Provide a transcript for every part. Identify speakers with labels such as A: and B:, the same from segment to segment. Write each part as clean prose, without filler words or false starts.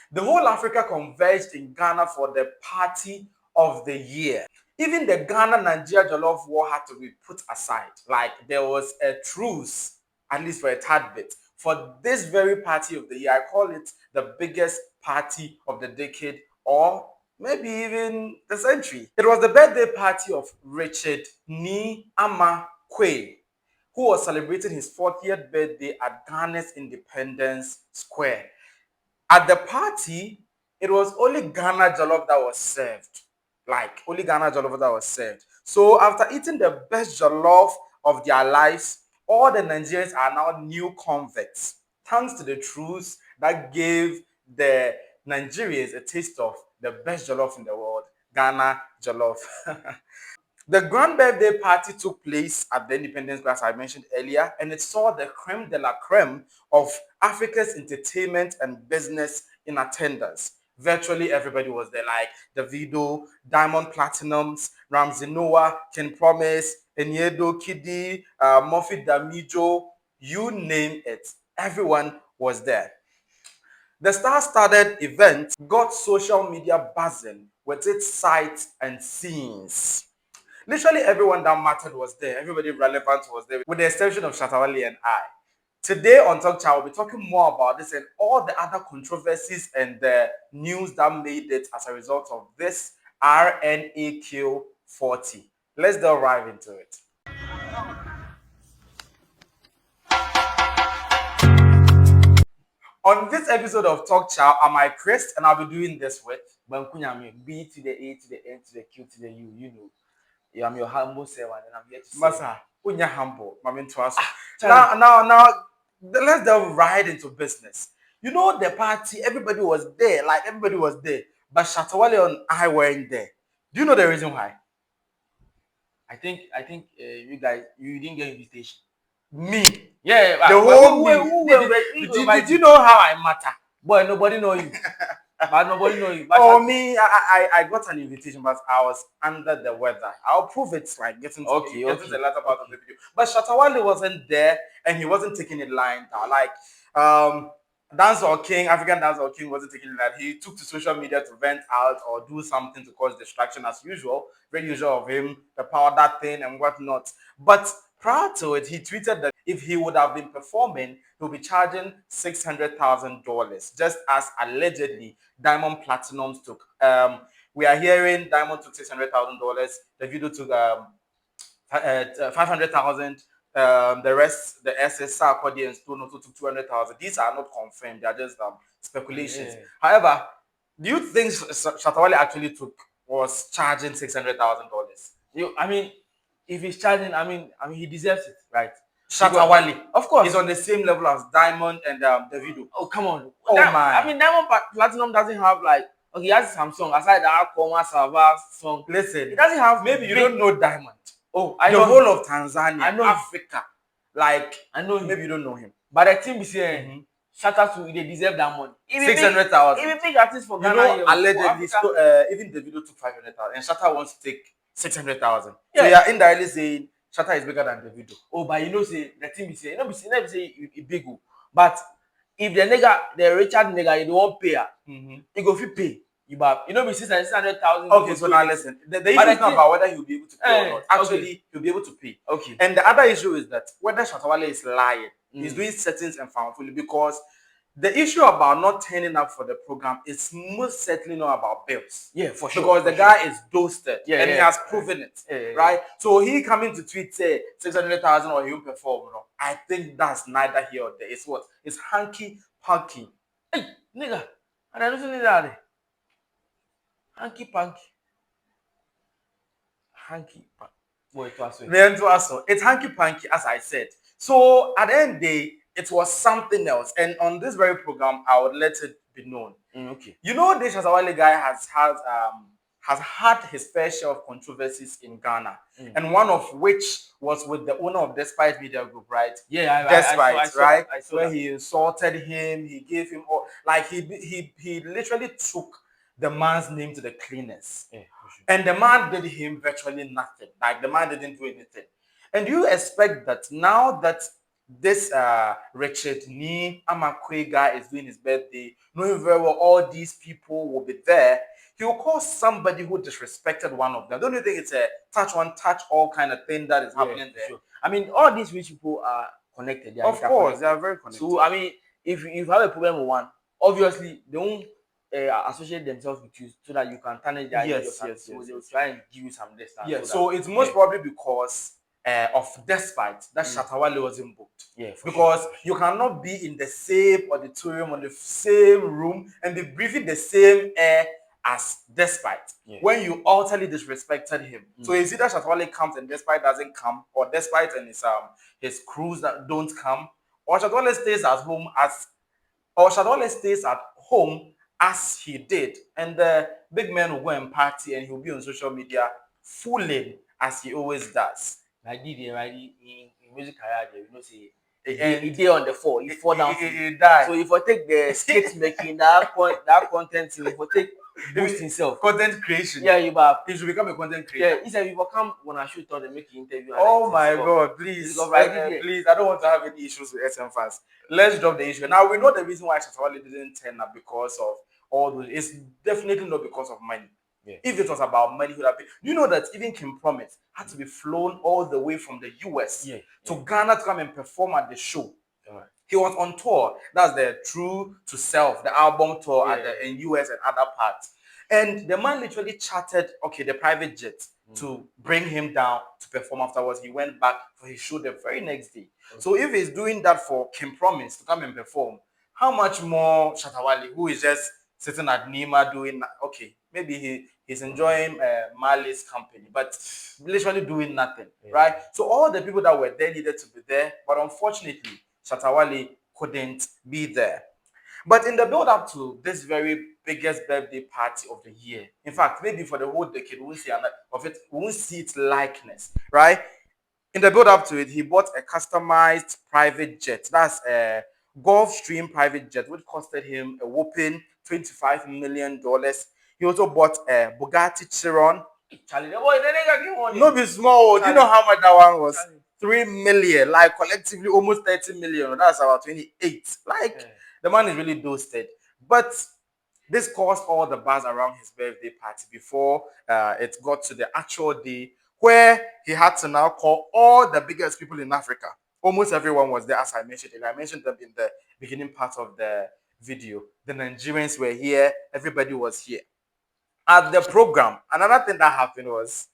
A: The whole Africa converged in Ghana for the party of the year. Even the Ghana-Nigeria Jollof War had to be put aside. Like, there was a truce, at least for a tad bit, for this very party of the year. I call it the biggest party of the decade, or maybe even the century. It was the birthday party of Richard Nii Armah Quaye, who was celebrating his 40th birthday at Ghana's Independence Square. At the party, it was only Ghana jollof that was served. Like, only Ghana jollof that was served. So after eating the best jollof of their lives, all the Nigerians are now new converts, thanks to the truce that gave the Nigerians a taste of the best jollof in the world, Ghana jollof. The grand birthday party took place at the Independence Square, as I mentioned earlier, and it saw the creme de la creme of Africa's entertainment and business in attendance. Virtually everybody was there, like Davido, Diamond Platinumz, Ramsey, Nourh, Ken Promise, Enyedo, Kidi, Mofe, Damijo, you name it. Everyone was there. The star-studded event got social media buzzing with its sights and scenes. Literally everyone that mattered was there. Everybody relevant was there, with the exception of Shatta Wale and I. Today on Talk Chaw, we'll be talking more about this and all the other controversies and the news that made it as a result of this RNAQ 40. Let's delve right into it. On this episode of Talk Chow, I'm my Chris, and I'll be doing this with Bankunyami, B to the A to the N to the Q to the U, you know. Yeah, I'm your humble servant, and I'm here to say, Masa, unya humble, mamin to us. Now, let's delve right into business. You know, the party, everybody was there, but Shatta Wale and I weren't there. Do you know the reason why?
B: I think you guys didn't get invitation.
A: Me,
B: Yeah,
A: the whole me.
B: Did you know how I matter? Boy, nobody know you. But nobody know you. But
A: Oh, me, I got an invitation, but I was under the weather. I'll prove it like getting to the latter part of the video. But Shatta Wale wasn't there, and he wasn't taking it lying down. Like, Dancehall King, African Dancehall King wasn't taking it like he took to social media to vent out or do something to cause distraction as usual. Very usual of him, the powder thing and whatnot. But prior to it, he tweeted that if he would have been performing, he'll be charging $600,000, just as allegedly Diamond Platinumz took. We are hearing Diamond took $600,000. Davido took 500,000. The rest, the SS, Sarkodie and Stonebwoy took 200,000. These are not confirmed; they are just speculations. Yeah. However, do you think Shatta Wale actually was charging $600,000?
B: I mean, if he's charging, I mean, he deserves it, right?
A: Shatta Wale,
B: of course,
A: he's on the same level as Diamond and Davido.
B: Oh, come on!
A: Oh my!
B: I mean, Diamond Platinum doesn't have like, okay, he has some song aside the Akoma Sava song.
A: Listen,
B: he doesn't have.
A: Maybe you don't know Diamond.
B: Oh,
A: the whole of Tanzania,
B: I know
A: Africa. Like,
B: I know him.
A: Maybe you don't know him.
B: But the team is saying, Shatta to they deserve that money.
A: 600,000.
B: Even big artists for Ghana,
A: allegedly, even Davido took 500,000, and Shatta wants to take 600,000. Yeah. So you are indirectly saying Shatta is bigger than Davido.
B: Oh, but you know, say the team is saying, never say it big, but if the Richard nigga, you don't pay, he go fit pay. You know, be 600,000.
A: Okay, so now listen. The issue is not about whether he'll be able to pay or not. Actually, he'll be able to pay.
B: Okay.
A: And the other issue is that whether Shatta Wale is lying, he's doing settings and foundfully, because the issue about not turning up for the program is most certainly not about bills.
B: Yeah, for sure.
A: Because the guy is toasted, and he has proven it,
B: yeah,
A: right? So he coming to tweet say 600,000 or he'll perform. You know, I think that's neither here or there. It's what? It's hanky panky.
B: Hey, nigga, and I don't need that. Hanky panky. Hanky panky.
A: It's hanky panky, as I said. So at the end of the day, it was something else. And on this very program, I would let it be known.
B: Okay.
A: You know, this Shatta Wale guy has had his fair share of controversies in Ghana, and one of which was with the owner of Despite Media Group, right?
B: Yeah,
A: Despite, right?
B: I saw
A: where
B: that.
A: He insulted him, he gave him all, like he literally took the man's name to the cleaners.
B: Yeah,
A: and the man did him virtually nothing. Like, the man didn't do anything. And you expect that now that this Richard Nii Armah Quaye guy is doing his birthday, knowing very well all these people will be there, he will call somebody who disrespected one of them. Don't you think it's a touch one, touch all kind of thing that is happening there?
B: Sure. I mean, all these rich people are connected. They are
A: Of course,
B: interconnected.
A: they are very connected.
B: So, I mean, if you have a problem with one, obviously they won't associate themselves with you so that you can tarnish their image. So they will try and give you some distance.
A: Yeah, so it's most probably because of despite that Shatta Wale wasn't booked.
B: Yeah,
A: because you cannot be in the same auditorium or the same room and be breathing the same air as Despite when you utterly disrespected him. So it's either Shatta Wale comes and Despite doesn't come, or Despite and his crews that don't come, or Shatta Wale stays at home as he did, and the big man will go and party and he'll be on social media fooling as he always does.
B: I did it right in music career there, you know, say he did on the fall, he fall down.
A: He died.
B: So if I take the skate making that content, if I take boost himself.
A: Content creation.
B: Yeah,
A: he should become a content creator.
B: Yeah, he said if I come when I shoot on the make interview.
A: Oh my God, please, please, I don't want to have any issues with SM fans. Let's drop the issue. Now we know the reason why Shatta Wale didn't turn up because of all those. It's definitely not because of money. Yeah. If it was about money, he would have been. You know that even Kim Promise had to be flown all the way from the US to Ghana to come and perform at the show. He was on tour. That's the True to Self, the album tour in US and other parts. And the man literally chartered, the private jet to bring him down to perform afterwards. He went back for his show the very next day. So if he's doing that for Kim Promise to come and perform, how much more Shatta Wale, who is just sitting at Nima doing, maybe he's enjoying Marley's company, but literally doing nothing, right? So all the people that were there needed to be there, but unfortunately, Shatta Wale couldn't be there. But in the build-up to this very biggest birthday party of the year, in fact, maybe for the whole decade, we won't see its likeness, right? In the build-up to it, he bought a customized private jet. That's a Gulfstream private jet, which costed him a whopping $25 million. He also bought a Bugatti Chiron.
B: Charlie, the boy, the nigga give money.
A: No be small. Do you know how much that one was? 3 million, like collectively almost 30 million. That's about 28. The man is really dosed. But this caused all the buzz around his birthday party before it got to the actual day where he had to now call all the biggest people in Africa. Almost everyone was there, as I mentioned. I mentioned them in the beginning part of the video. The Nigerians were here. Everybody was here. At the program, another thing that happened was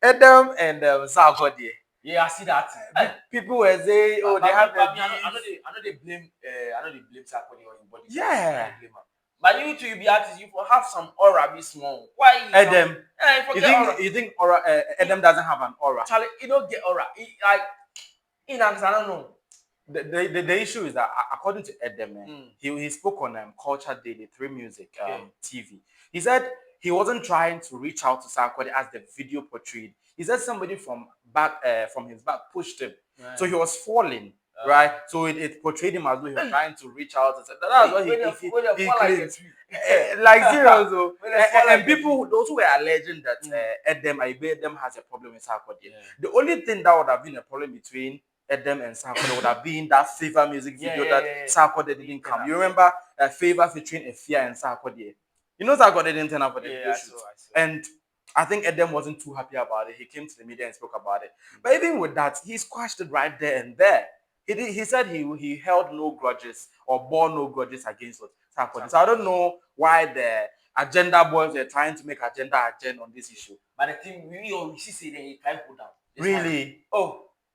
A: Edem and Sarkodie.
B: Yeah, I see that.
A: People were saying, they have the.
B: I know they blame Sarkodie on his body.
A: Yeah.
B: But you two, you be artists, you have some aura, be small. Why?
A: Edem. You think aura? Edem doesn't have an aura.
B: Charlie, you don't get aura. I don't know.
A: The issue is that according to Edem, he spoke on Culture Daily, 3 Music TV. He said he wasn't trying to reach out to Sarkodie as the video portrayed. He said somebody from his back pushed him, so he was falling. Right, so it portrayed him as though he was trying to reach out. And that's what he claimed. Like serious, and people, those who were alleging that Edem has a problem with Sarkodie. The only thing that would have been a problem between Edem and Sarkodie would have been that Favor music video that Sarkodie didn't come. You remember Favor featuring Efia and Sarkodie? You know Sarkodie didn't turn up for the video shoot, and I think Edem wasn't too happy about it. He came to the media and spoke about it. But even with that, he squashed it right there and there. He said he held no grudges or bore no grudges against Sarkodie. So I don't know why the agenda boys are trying to make agenda on this issue.
B: But the thing we always see that he tried to put down.
A: Really?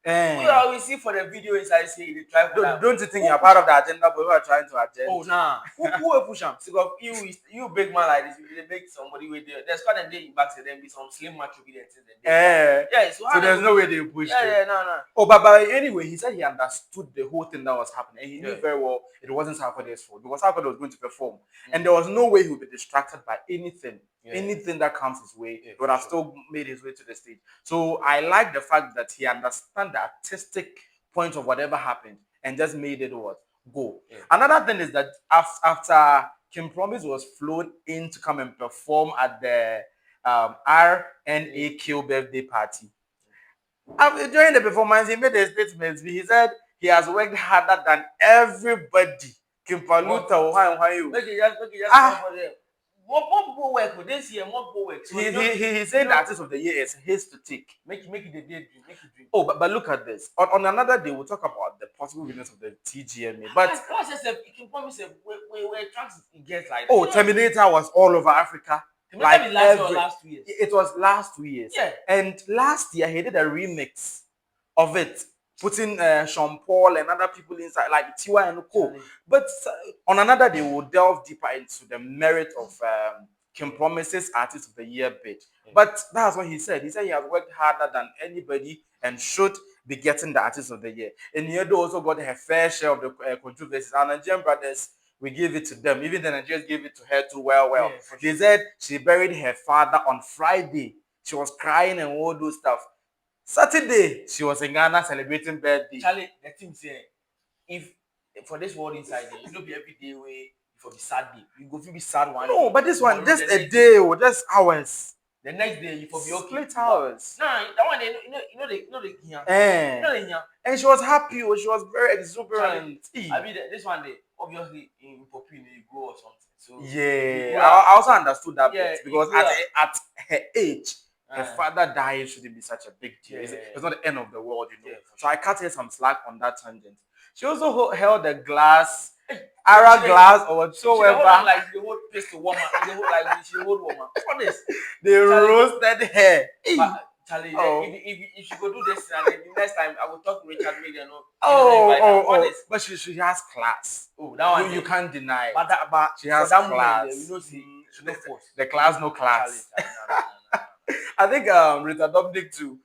B: We always see for the video inside say they try to put down.
A: Don't you think you're part of the agenda boys who are trying to agenda?
B: Oh nah. Who will push him? Because you big man like this, you will make somebody with there's quite a day back to them be some slim match will be there.
A: So there's no way they push
B: it. No.
A: Oh, but anyway, he said he understood the whole thing that was happening. And he knew very well it wasn't Sarkodie's fault because Sarkodie was going to perform. And there was no way he would be distracted by anything. Anything that comes his way, he would have still made his way to the stage. So I like the fact that he understands the artistic point of whatever happened and just made it go. Another thing is that after Kim Promise was flown in to come and perform at the RNAQ birthday party, during the performance, he made a statement. He said he has worked harder than everybody. Kimpaluta, Ohio.
B: Make it just
A: Ah.
B: for them. More people work this year. More people work. So
A: He said the artist of the year is his to take.
B: Make it the day dream. Make it dream.
A: Oh, but look at this. On another day, we'll talk about the possible winners of the TGMA. But
B: I just said, you can promise we tracks get like.
A: Oh, Terminator was all over Africa.
B: Like last 2 years.
A: It was last 2 years.
B: Yeah.
A: And last year he did a remix of it, putting Sean Paul and other people inside, like Tiwa and Co. But on another day, we'll delve deeper into the merit of Kim Promise's Artist of the Year bid. Yeah. But that's what he said. He said he has worked harder than anybody and should be getting the Artist of the Year. And Yedo also got her fair share of the controversies. And Nigerian brothers, we give it to them. Even the Nigerians gave it to her too. Well. Yeah, they said she buried her father on Friday. She was crying and all those stuff. Saturday, she was in Ghana celebrating birthday.
B: Charlie, the thing say, if for this world inside there, you know, be every day way for the sad day. You go to be sad one.
A: No, but this one just a day or just hours.
B: The next day you for be okay.
A: Split hours.
B: Nah, that one you know the
A: and she was happy. She was very exuberant.
B: I mean, this one day obviously in Poppy you go or something. So
A: yeah, I also understood that bit because at her age. Her father dying shouldn't be such a big deal. It's not the end of the world, you know. So I cut her some slack on that tangent. She also held a glass, Ara glass or whatsoever.
B: Like the whole pistol woman, the whole like she hold woman. What is?
A: They roasted her.
B: Charlie, if she go do this, and the next time I will talk to Richard Media.
A: But she has class.
B: Oh, that one
A: you can't deny.
B: But
A: she has class.
B: Moment, you know, see,
A: the class, no class. I think Rita Dominic too.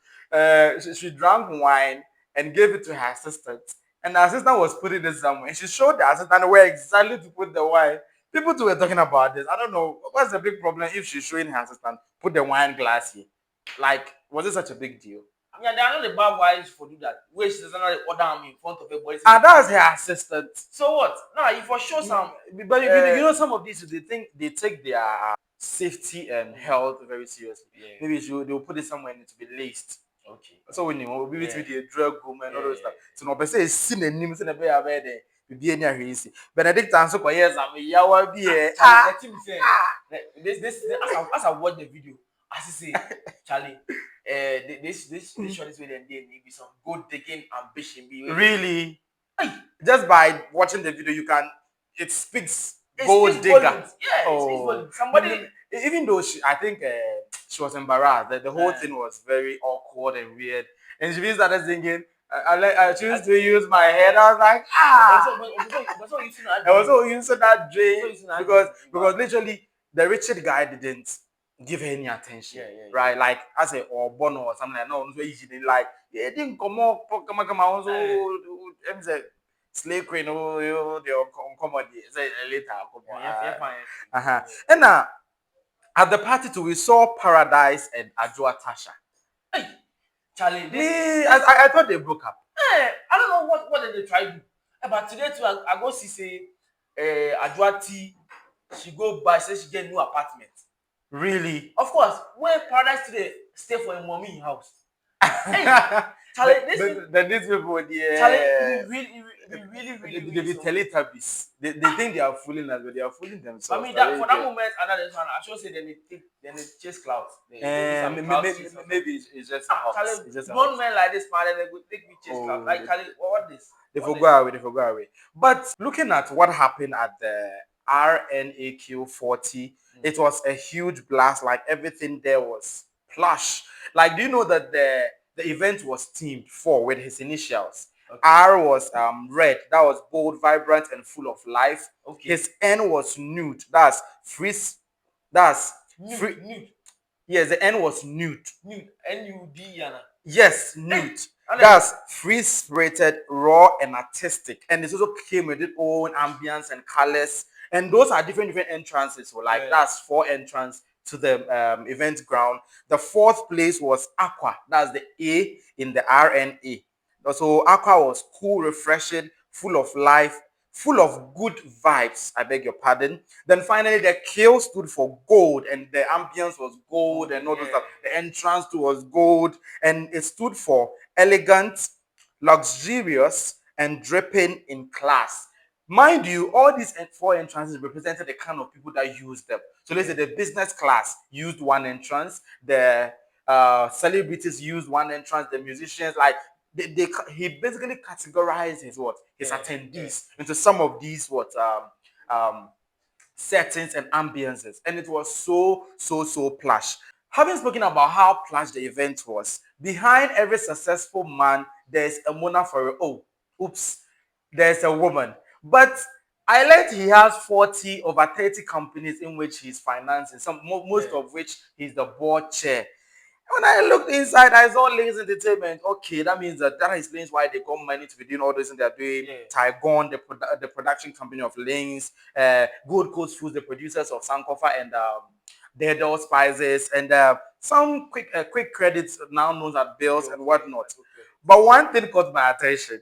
A: She drank wine and gave it to her assistant, and the assistant was putting it somewhere. And she showed the assistant where exactly to put the wine. People too were talking about this. I don't know what's the big problem if she's showing her assistant put the wine glass here. Like, was it such a big deal?
B: I mean, there are not the bad wives for do that. Where she doesn't order me in front of everybody.
A: And that's her assistant.
B: So what? No, if for sure some.
A: But you know, some of these they take their safety and health very seriously. Yeah. Maybe they'll put it somewhere and it to be laced.
B: Okay.
A: So when you will be with the drug room and all those stuff. So no, but say it's seen a name in a bear there. Be any easy. Benedicta Gafah years I'm yawa be
B: this as I watch the video, as you say, Charlie, this short is where then there may be some good digging ambition.
A: Really? Just by watching the video, it speaks gold digger.
B: Yeah, it somebody.
A: Even though I think she was embarrassed. The whole thing was very awkward and weird. And she started singing, I choose to use my head. I was like, I was so used to that dream because literally the Richard guy didn't give her any attention. Right? Like I say, or Bono or something like no, like it didn't come up, come also slave queen, the comedy later. And at the party too, we saw Paradise and Adjoa Tasha.
B: Charlie,
A: I thought they broke up.
B: I don't know what did they try to do. But today too, I go see say Adjoa T, she go buy, say she get a new apartment.
A: Really?
B: Of course. Where Paradise today stay for a mommy house. Hey, Charlie,
A: these people,
B: Charlie, really,
A: they be Teletubbies. They think they are fooling us, but they are fooling themselves.
B: I mean, that for that moment, another one, I should say they chase clouds.
A: Maybe it's just a hoax.
B: One man like this, man, they would take me chase clouds. Like, Charlie, what this?
A: They forgot away. But looking at what happened at the RNAQ 40, it was a huge blast. Like everything there was plush. Like, do you know that the event was themed with his initials? Okay. R was red, that was bold, vibrant, and full of life. Okay. His N was nude, that's free. That's free.
B: Nude.
A: Yes, the N was nude.
B: Nude. N-U-D.
A: Yes, nude. That's free-spirited, raw, and artistic. And it also came with its own ambience and colors. And those are different entrances. So, like, that's 4 entrances to the event ground. The 4th place was Aqua. That's the A in the RNA. So Aqua was cool, refreshing, full of life, full of good vibes. I beg your pardon. Then finally, the K stood for gold, and the ambience was gold and all those stuff. The entrance too was gold, and it stood for elegant, luxurious, and dripping in class. Mind you, all these four entrances represented the kind of people that used them. So let's say the business class used one entrance, the celebrities used one entrance, the musicians, like he basically categorized his attendees into some of these um settings and ambiances, and it was so plush. Having spoken about how plush the event was, behind every successful man there's a mona for oops, there's a woman. But I learned he has 40 over 30 companies in which he's financing, most of which he's the board chair. When I looked inside, I saw Links Entertainment. Okay, that means that explains why they got money to be doing all this and they're doing. Tygon, the production company of Links, Gold Coast Foods, the producers of Sankofa and their Door Spices, and some quick credits now known as bills and whatnot. But one thing caught my attention.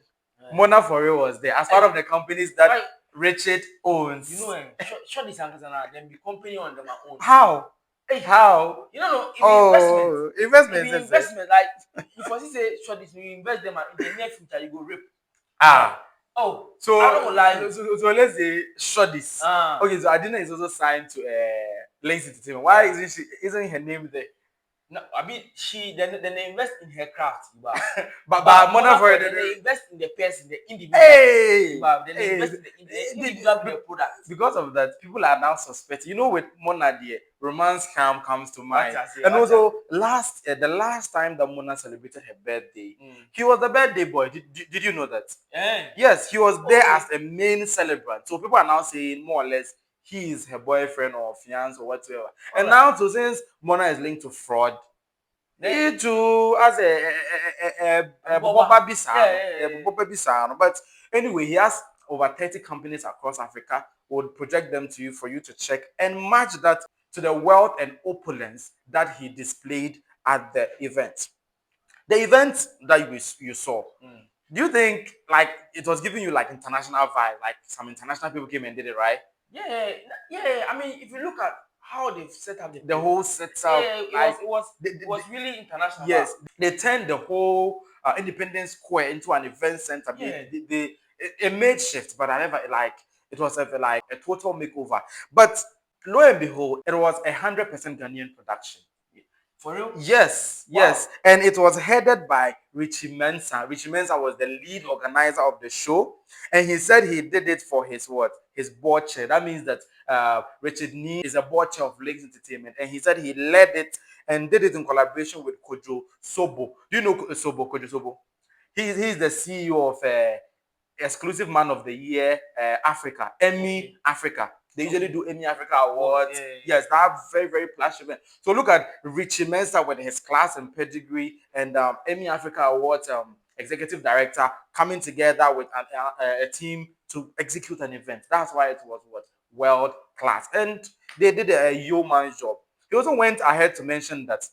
A: Mona for real was there as part of the companies that Richard owns.
B: You know, short this and then be company on them own.
A: How?
B: Hey,
A: How?
B: You know,
A: Investment.
B: Investment. Like if I say short this, you invest them in the near future, you go rip. Oh,
A: so
B: I don't lie.
A: So let's say short this. Okay, so Adina is also signed to Links Entertainment. Why isn't her name there?
B: No, I mean they invest in her craft,
A: but Mona for
B: they invest in the person, the individual.
A: Hey,
B: they invest in the individual product.
A: Because of that, people are now suspecting. You know, with Mona, the romance scam comes to mind. And also, the last time that Mona celebrated her birthday, he was the birthday boy. Did you know that? Yes, he was there as a main celebrant. So people are now saying more or less he is her boyfriend or fiance or whatever. And now, so since Mona is linked to fraud, he too as a Boba Bisa. But anyway, he has over 30 companies across Africa. Would project them to you for you to check and match that to the wealth and opulence that he displayed at the event. The event that you saw, do you think like it was giving you like international vibe? Like some international people came and did it, right?
B: Yeah. I mean, if you look at how they've set up
A: the whole setup,
B: it was really international.
A: Yes, they turned the whole Independence Square into an event center. A makeshift, but I never like it was like a total makeover. But lo and behold, it was 100% Ghanaian production.
B: For real?
A: Yes, wow. Yes. And it was headed by Richie Mensah. Richie Mensah was the lead organizer of the show. And he said he did it for his board chair. That means that Richard Nii is a board chair of Links Entertainment. And he said he led it and did it in collaboration with Kojo Soboh. Do you know Soboh, Kojo Soboh? He's the CEO of Exclusive Man of the Year Africa, Emmy Africa. They usually do Emmy Africa Awards. Yes, that very, very plush event. So look at Richie Mensah with his class and pedigree and Emmy Africa Awards executive director coming together with a team to execute an event. That's why it was world class. And they did a yeoman's job. He also went ahead to mention that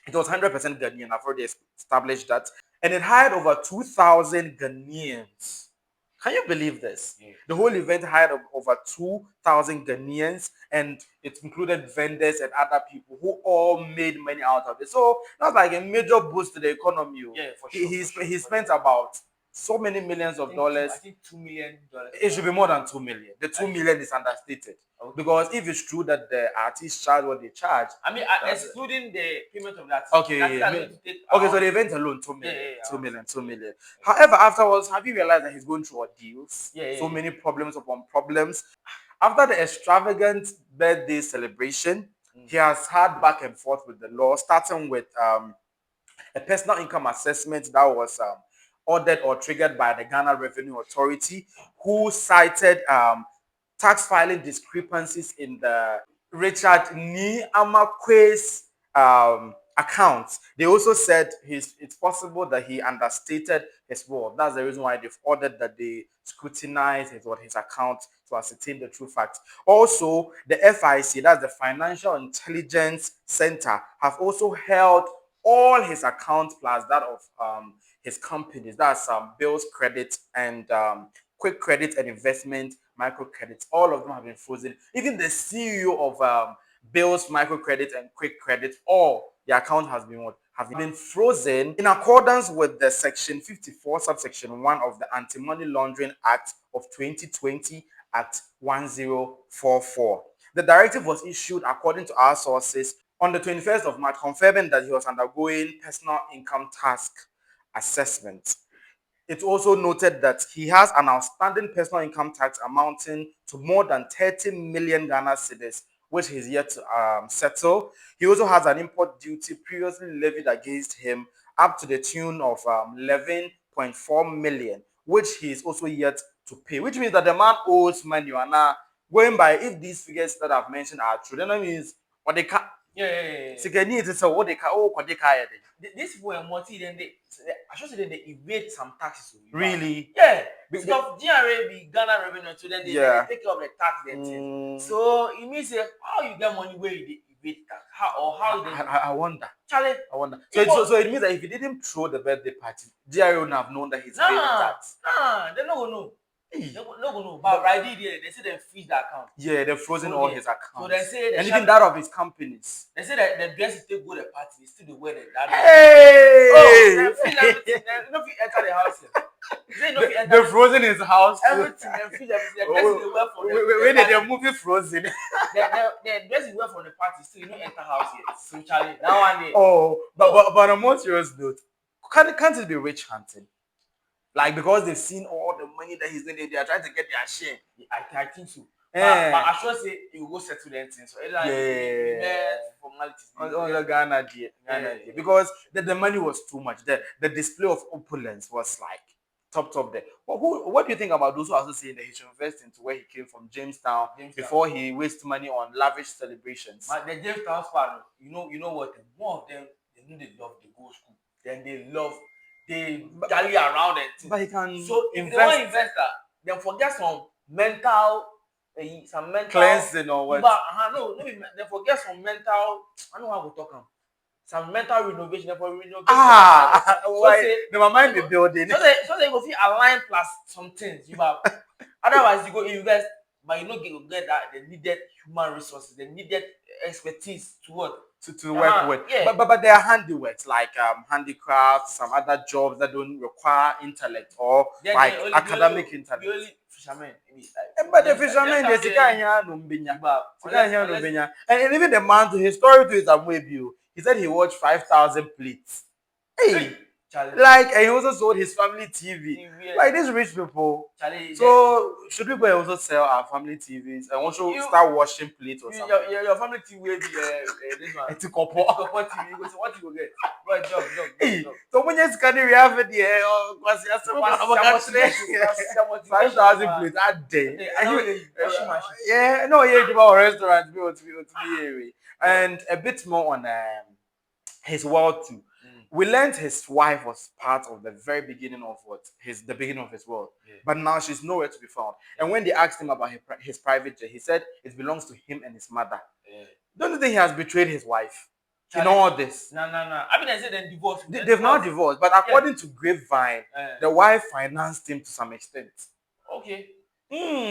A: it was 100% Ghanaian. I've already established that. And it hired over 2,000 Ghanaians. Can you believe this? The whole event hired over 2,000 Ghanaians, and it included vendors and other people who all made money out of it. So that's like a major boost to the economy.
B: For sure.
A: He spent about so many millions of dollars.
B: I think $2 million.
A: It should be more than 2 million. The 2 million is understated. Because if it's true that the artists charge what they charge,
B: I mean, excluding the payment of that.
A: So the event alone, 2 million. 2 million. However, afterwards, have you realized that he's going through ordeals? So many problems upon problems. After the extravagant birthday celebration, he has had back and forth with the law, starting with a personal income assessment that was ordered or triggered by the Ghana Revenue Authority, who cited tax filing discrepancies in the Nii Armah Quaye's accounts. They also said it's possible that he understated his wealth. That's the reason why they've ordered that they scrutinize his account to ascertain the true facts. Also, the FIC, that's the Financial Intelligence Center, have also held all his accounts plus that of his companies. That's bills, credit, and quick credit and investment microcredits. All of them have been frozen. Even the CEO of bills, microcredit, and quick credit, all the account has been what? Have been frozen in accordance with the Section 54, subsection 1 of the Anti-Money Laundering Act of 2020, Act 1044. The directive was issued, according to our sources, on the 21st of March, confirming that he was undergoing personal income tax assessment. It also noted that he has an outstanding personal income tax amounting to more than 30 million Ghana cedis, which he's yet to settle. He also has an import duty previously levied against him up to the tune of 11.4 million, which he is also yet to pay, which means that the man owes money. And now, going by, if these figures that I've mentioned are true, then that means what they can.
B: Yeah.
A: Sikeni is what they can. Oh, what they can.
B: These people are multi, then I should say they evade some taxes.
A: Really?
B: Yeah. Because GRA be Ghana revenue, so then they take care of the tax then. So it means how you get money where you evade tax? How they
A: I wonder.
B: Charlie,
A: I wonder. So it means that if he didn't throw the birthday party, GRA wouldn't have known that he's paid the tax.
B: They're not gonna know. They're not gonna know. But right there, they say they freeze the account.
A: Yeah, they're frozen all his accounts.
B: So they say
A: and even that of his companies.
B: They say that the dress they go to the party, they still the wear that.
A: Hey!
B: Oh, they freeze everything. They don't fit enter the house.
A: They're frozen his house.
B: Everything, they freeze everything. The dress they wear for the
A: when they're moving frozen.
B: The dress you wear for the party still you don't enter house yet. So Charlie, now one day.
A: But on a more serious note, can't it be rich hunting? Like because they've seen all the money that he's doing, they are trying to get their share.
B: I think so. But I should say you will go settle them things. So formalities.
A: Oh, Ghana, because the money was too much. The display of opulence was like top there. What do you think about those who are also saying that he should invest into where he came from, Jamestown, before he wastes money on lavish celebrations?
B: But the Jamestown part, you know what? More of them, they love the go school. Then they rally around it.
A: But he can
B: so if they want investor, then forget some mental
A: cleansing or what?
B: But they forget some mental. I don't know how to talk them. Some mental renovation.
A: Never mind the building.
B: So they go feel align plus some things. Otherwise you go invest, but you don't get that the needed human resources, the needed expertise to what
A: to work with. Yeah. But there are handiworks like handicrafts, some other jobs that don't require intellect or like academic intellect.
B: The only fishermen.
A: But the fishermen, and even the man, his story to his Amwebu, he said he watched 5,000 plates. Hey, like, and he also sold his family TV. Like these rich people. So should we go also sell our family TVs and also start washing plates or something?
B: Your family TV will be this one.
A: It's a couple
B: TV. You go say what you will get? Right, job.
A: So when you scan we have it here, 5,000 plates a day. Yeah, no, yeah, about restaurants, and a bit more on his world too. We learned his wife was part of the very beginning of the beginning of his world. Yeah. But now she's nowhere to be found. Yeah. And when they asked him about his private jet, he said it belongs to him and his mother. Yeah. Don't you think he has betrayed his wife in all this?
B: No. I mean, I said they're divorced.
A: They've not divorced, but according to Grapevine, the wife financed him to some extent.
B: Okay.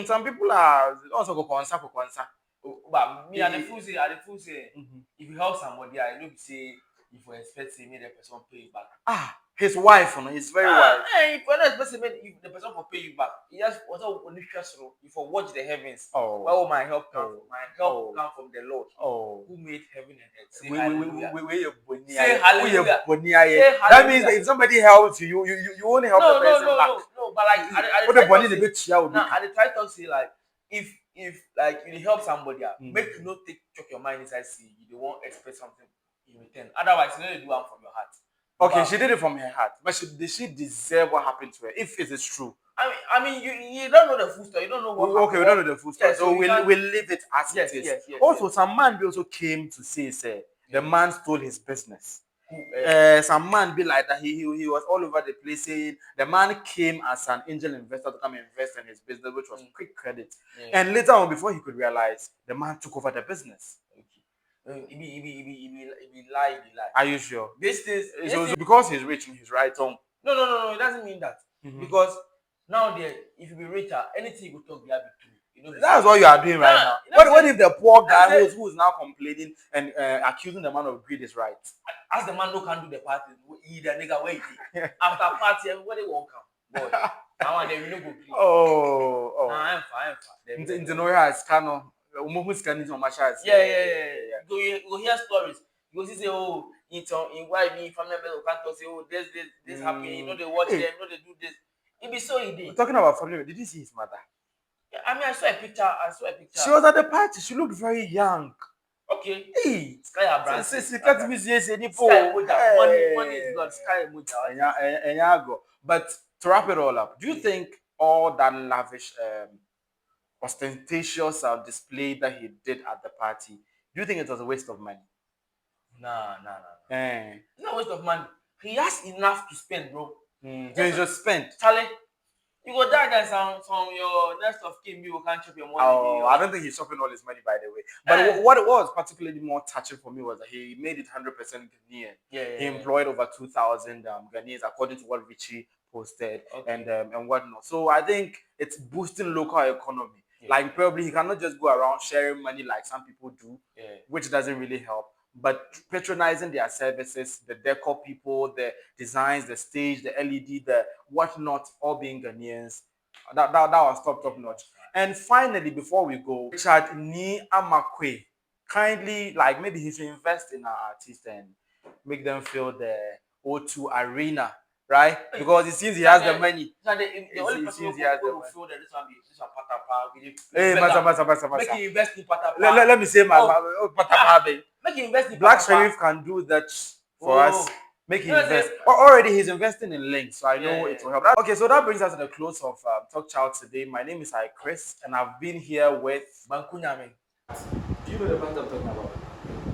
A: Some people are also konsa.
B: But me and the fool say, if you help somebody, I know say. If we expect to make the person pay you back.
A: His wife, his very wife.
B: If we expect to make the person pay you back, he just was only stressful. If you watch the heavens, where will my help come from? My help come from the Lord, who made heaven and earth. Say hallelujah.
A: That means that if somebody helps you, you won't help the person back.
B: No. But like,
A: what the body the bit
B: I try to say like, if like you help somebody, make you not chuck your mind inside. See, you don't want expect something. In return. Otherwise, you don't do one from your heart.
A: Okay, she did it from her heart, but did she deserve what happened to her? If it is true.
B: I mean, you don't know the full story. You don't know what happened.
A: Okay, we don't know the full story. So we'll leave it as it is.
B: Yes,
A: also, some man also came to say, the man stole his business. Some man be like that. He was all over the place saying the man came as an angel investor to come invest in his business, which was quick credit. And later on, before he could realize, the man took over the business.
B: He lie.
A: Are you sure?
B: This is
A: because he's rich in his right tongue.
B: No. It doesn't mean that. Because now if you be richer, anything you talk, they have to do.
A: That's what you are doing right now. What if the poor guy who's now complaining and accusing the man of greed is right?
B: As the man who can do the party, he the nigga wait. After party, everybody won't come. Boy, I want them to go please.
A: Oh.
B: I'm fine.
A: Into Nourh has cano. Who's scanning on my shots?
B: Yeah. Go hear stories. You go see say, oh, in why me family members can't talk say, oh, this happen. You know they watch them. You know they do this. It be so easy.
A: Talking about family, did you see his mother?
B: Yeah, I mean, I saw a picture.
A: She was at the party. She looked very young.
B: Okay.
A: Hey,
B: Sky brand.
A: Sky
B: money is God. Sky
A: Muja. But to wrap it all up, do you think all that lavish, ostentatious display that he did at the party, do you think it was a waste of money?
B: Nah. It's not a waste of money. He has enough to spend, bro.
A: So he just spent.
B: Charlie, you go die from your next of kin, you can't chop your money.
A: Oh, I don't think he's shopping all his money, by the way. But what was particularly more touching for me was that he made it 100% Ghanaian. He employed over 2,000 Ghanaians, according to what Richie posted, and whatnot. So I think it's boosting local economy. Like probably he cannot just go around sharing money like some people do, which doesn't really help. But patronizing their services, the decor people, the designs, the stage, the LED, the whatnot, all being Ghanaians, that was top notch. And finally, before we go, Richard Nii Armah Quaye, kindly, like maybe he should invest in our artists and make them feel the O2 arena, right? Because it seems he has the money.
B: The only person who feel that this one patapa.
A: Hey, Masa.
B: Make him invest in patapa.
A: Let me say my patapa.
B: Make him invest in
A: Black Sheriff can do that for us. Make him invest. Already he's investing in links, so I know it will help. Okay, so that brings us to the close of Talk Chow today. My name is Chris, and I've been here with
B: Bankunyame.
C: Do you know the part I'm talking about?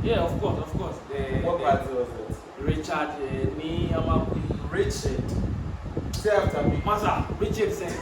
B: Yeah, of course.
C: What part was it?
B: Richard Nii Armah Quaye.
C: Richard. Say after me.
B: Masa, Richard said.